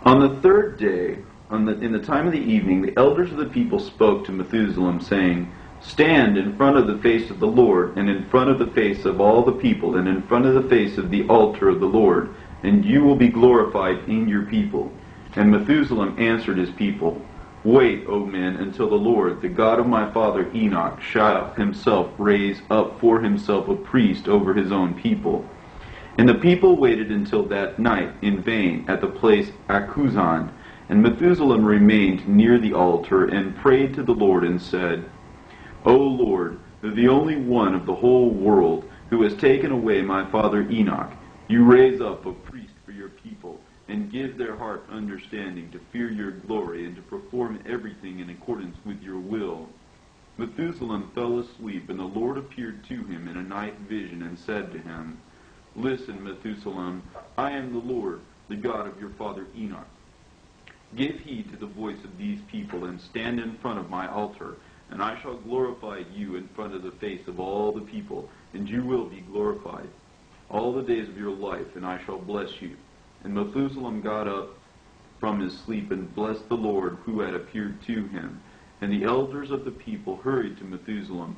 On the third day, in the time of the evening, the elders of the people spoke to Methuselah, saying, Stand in front of the face of the Lord, and in front of the face of all the people, and in front of the face of the altar of the Lord, and you will be glorified in your people. And Methuselah answered his people, Wait, O men, until the Lord, the God of my father Enoch, shall himself raise up for himself a priest over his own people. And the people waited until that night in vain at the place Achuzan. And Methuselah remained near the altar and prayed to the Lord and said, O Lord, the only one of the whole world, who has taken away my father Enoch, you raise up a priest for your people, and give their heart understanding to fear your glory and to perform everything in accordance with your will. Methuselah fell asleep, and the Lord appeared to him in a night vision and said to him, Listen, Methuselah, I am the Lord, the God of your father Enoch. Give heed to the voice of these people, and stand in front of my altar, and I shall glorify you in front of the face of all the people, and you will be glorified all the days of your life, and I shall bless you. And Methuselah got up from his sleep and blessed the Lord who had appeared to him. And the elders of the people hurried to Methuselah.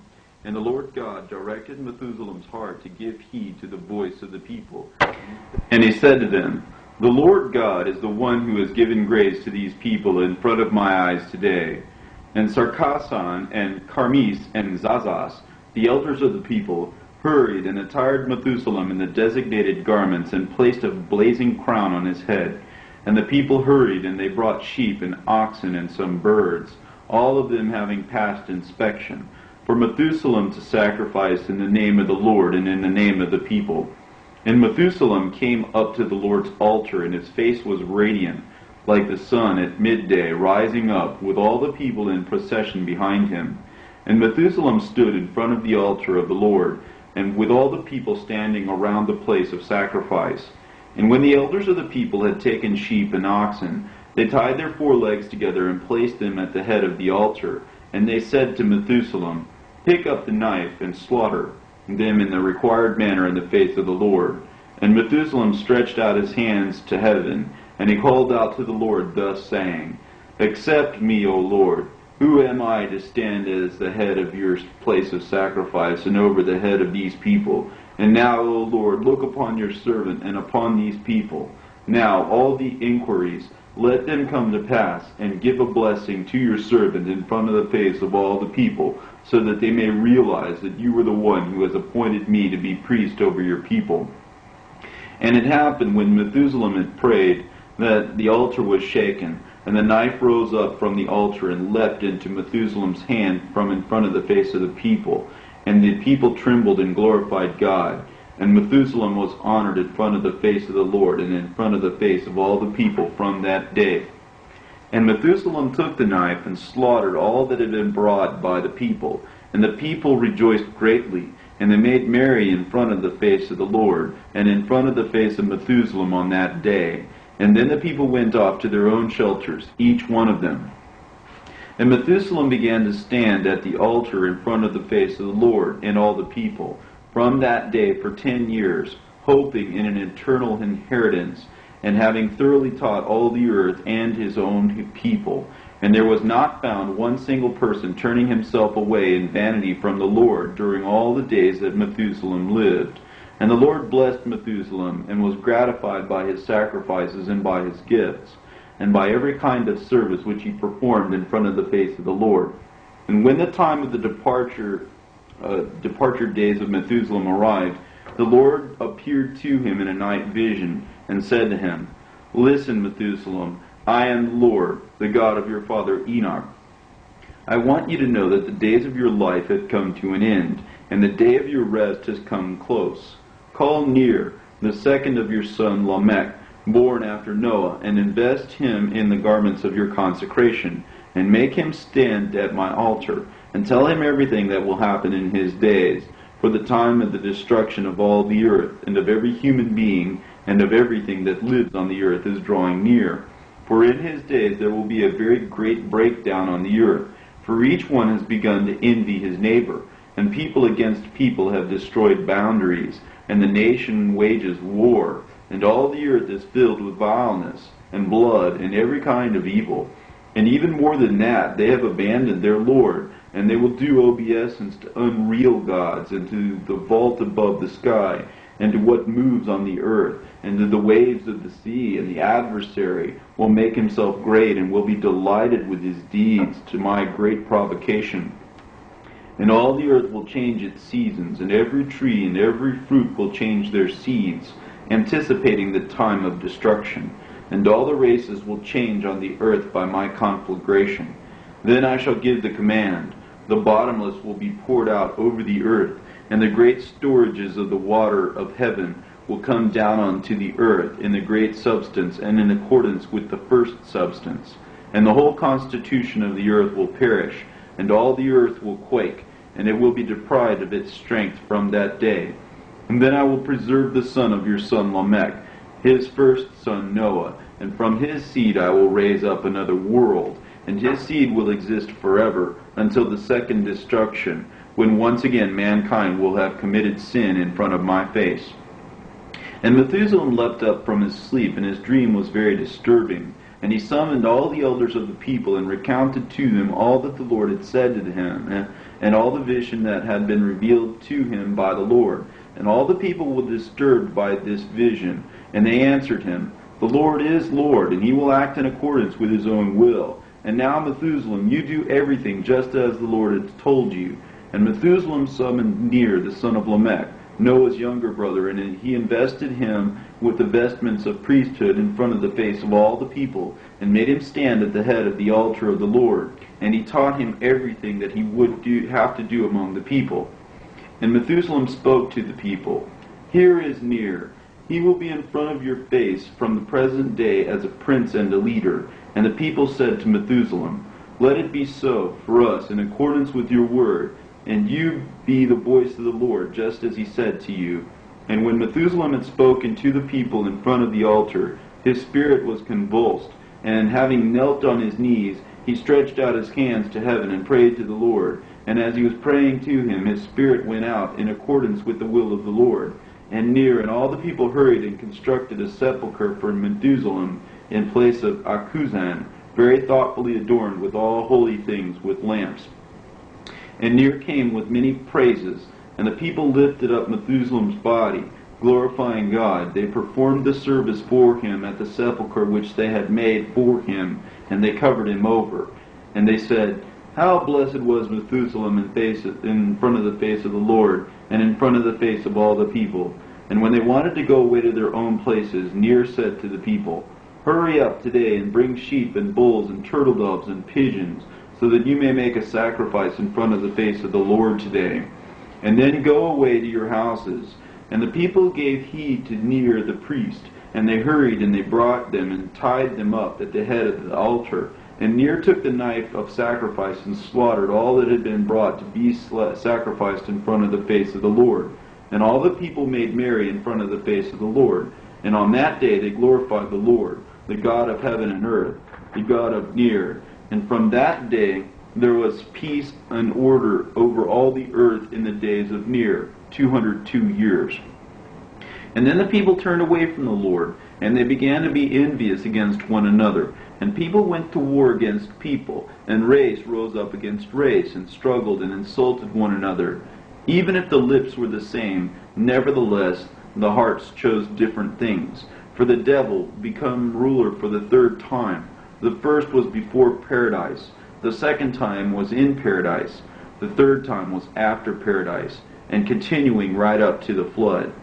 And the Lord God directed Methuselah's heart to give heed to the voice of the people. And he said to them, The Lord God is the one who has given grace to these people in front of my eyes today. And Sarkasson and Carmes and Zazas, the elders of the people, hurried and attired Methuselah in the designated garments and placed a blazing crown on his head. And the people hurried, and they brought sheep and oxen and some birds, all of them having passed inspection, for Methuselah to sacrifice in the name of the Lord and in the name of the people. And Methuselah came up to the Lord's altar, and his face was radiant, like the sun at midday, rising up, with all the people in procession behind him. And Methuselah stood in front of the altar of the Lord, and with all the people standing around the place of sacrifice. And when the elders of the people had taken sheep and oxen, they tied their forelegs together and placed them at the head of the altar. And they said to Methuselah, Pick up the knife and slaughter them in the required manner in the face of the Lord. And Methuselah stretched out his hands to heaven, and he called out to the Lord, thus saying, Accept me, O Lord. Who am I to stand as the head of your place of sacrifice and over the head of these people? And now, O Lord, look upon your servant and upon these people. Now, all the inquiries, let them come to pass, and give a blessing to your servant in front of the face of all the people, so that they may realize that you are the one who has appointed me to be priest over your people. And it happened when Methuselah had prayed that the altar was shaken, and the knife rose up from the altar and leapt into Methuselah's hand from in front of the face of the people. And the people trembled and glorified God. And Methuselah was honored in front of the face of the Lord and in front of the face of all the people from that day. And Methuselah took the knife and slaughtered all that had been brought by the people. And the people rejoiced greatly, and they made merry in front of the face of the Lord, and in front of the face of Methuselah on that day. And then the people went off to their own shelters, each one of them. And Methuselah began to stand at the altar in front of the face of the Lord and all the people, from that day for 10 years, hoping in an eternal inheritance, and having thoroughly taught all the earth and his own people. And there was not found one single person turning himself away in vanity from the Lord during all the days that Methuselah lived. And the Lord blessed Methuselah, and was gratified by his sacrifices and by his gifts, and by every kind of service which he performed in front of the face of the Lord. And when the time of the departure days of Methuselah arrived, the Lord appeared to him in a night vision, and said to him, Listen, Methuselah, I am the Lord, the God of your father Enoch. I want you to know that the days of your life have come to an end, and the day of your rest has come close. Call near the second of your son Lamech, born after Noah, and invest him in the garments of your consecration, and make him stand at my altar, and tell him everything that will happen in his days, for the time of the destruction of all the earth, and of every human being, and of everything that lives on the earth is drawing near. For in his days there will be a very great breakdown on the earth, for each one has begun to envy his neighbor, and people against people have destroyed boundaries, and the nation wages war. and all the earth is filled with vileness, and blood, and every kind of evil. And even more than that, they have abandoned their Lord, and they will do obeisance to unreal gods, and to the vault above the sky, and to what moves on the earth, and to the waves of the sea. And the adversary will make himself great, and will be delighted with his deeds, to my great provocation. And all the earth will change its seasons, and every tree and every fruit will change their seeds, anticipating the time of destruction. And all the races will change on the earth by my conflagration. Then I shall give the command. The bottomless will be poured out over the earth, and the great storages of the water of heaven will come down onto the earth in the great substance, and in accordance with the first substance. And the whole constitution of the earth will perish, and all the earth will quake, and it will be deprived of its strength from that day. And then I will preserve the son of your son Lamech, his first son Noah, and from his seed I will raise up another world, and his seed will exist forever, until the second destruction, when once again mankind will have committed sin in front of my face. And Methuselah leapt up from his sleep, and his dream was very disturbing. And he summoned all the elders of the people, and recounted to them all that the Lord had said to him, and all the vision that had been revealed to him by the Lord. And all the people were disturbed by this vision, and they answered him, The Lord is Lord, and he will act in accordance with his own will. And now, Methuselah, you do everything just as the Lord had told you. And Methuselah summoned Ner, the son of Lamech, Noah's younger brother, and he invested him with the vestments of priesthood in front of the face of all the people, and made him stand at the head of the altar of the Lord. And he taught him everything that he would have to do among the people. And Methuselah spoke to the people, Here is Ner. He will be in front of your face from the present day as a prince and a leader. And the people said to Methuselah, Let it be so for us in accordance with your word, and you be the voice of the Lord, just as he said to you. And when Methuselah had spoken to the people in front of the altar, his spirit was convulsed, and having knelt on his knees, he stretched out his hands to heaven and prayed to the Lord. And as he was praying to him, his spirit went out in accordance with the will of the Lord. And Ner and all the people hurried and constructed a sepulchre for Methuselah in place of Achuzan, very thoughtfully adorned with all holy things, with lamps. And Ner came with many praises, and the people lifted up Methuselah's body, glorifying God. They performed the service for him at the sepulchre which they had made for him, and they covered him over. And they said, How blessed was Methuselah in front of the face of the Lord, and in front of the face of all the people. And when they wanted to go away to their own places, Ner said to the people, Hurry up today, and bring sheep and bulls and turtle doves and pigeons, so that you may make a sacrifice in front of the face of the Lord today. And then go away to your houses. And the people gave heed to Ner the priest, and they hurried, and they brought them and tied them up at the head of the altar. And Ner took the knife of sacrifice and slaughtered all that had been brought to be sacrificed in front of the face of the Lord. And all the people made merry in front of the face of the Lord. And on that day they glorified the Lord, the God of heaven and earth, the God of Ner. And from that day there was peace and order over all the earth in the days of Ner, 202 years. And then the people turned away from the Lord, and they began to be envious against one another. And people went to war against people, and race rose up against race, and struggled and insulted one another. Even if the lips were the same, nevertheless the hearts chose different things. For the devil became ruler for the third time. The first was before paradise. The second time was in paradise. The third time was after paradise, and continuing right up to the flood.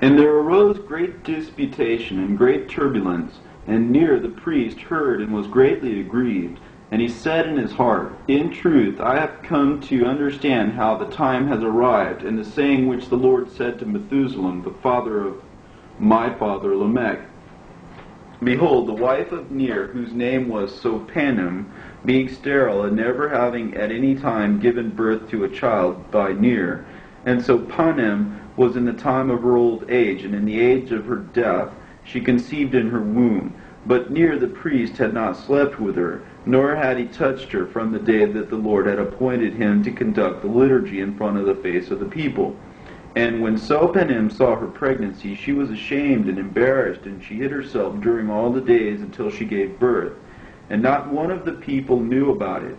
And there arose great disputation and great turbulence, and Ner the priest heard and was greatly aggrieved. And he said in his heart, In truth, I have come to understand how the time has arrived, and the saying which the Lord said to Methuselah, the father of my father Lamech. Behold, the wife of Ner, whose name was Sopanim, being sterile, and never having at any time given birth to a child by Ner. And Sopanim was in the time of her old age, and in the age of her death she conceived in her womb. But Ner the priest had not slept with her, nor had he touched her from the day that the Lord had appointed him to conduct the liturgy in front of the face of the people. And when Selpanim saw her pregnancy, she was ashamed and embarrassed, and she hid herself during all the days until she gave birth. And not one of the people knew about it.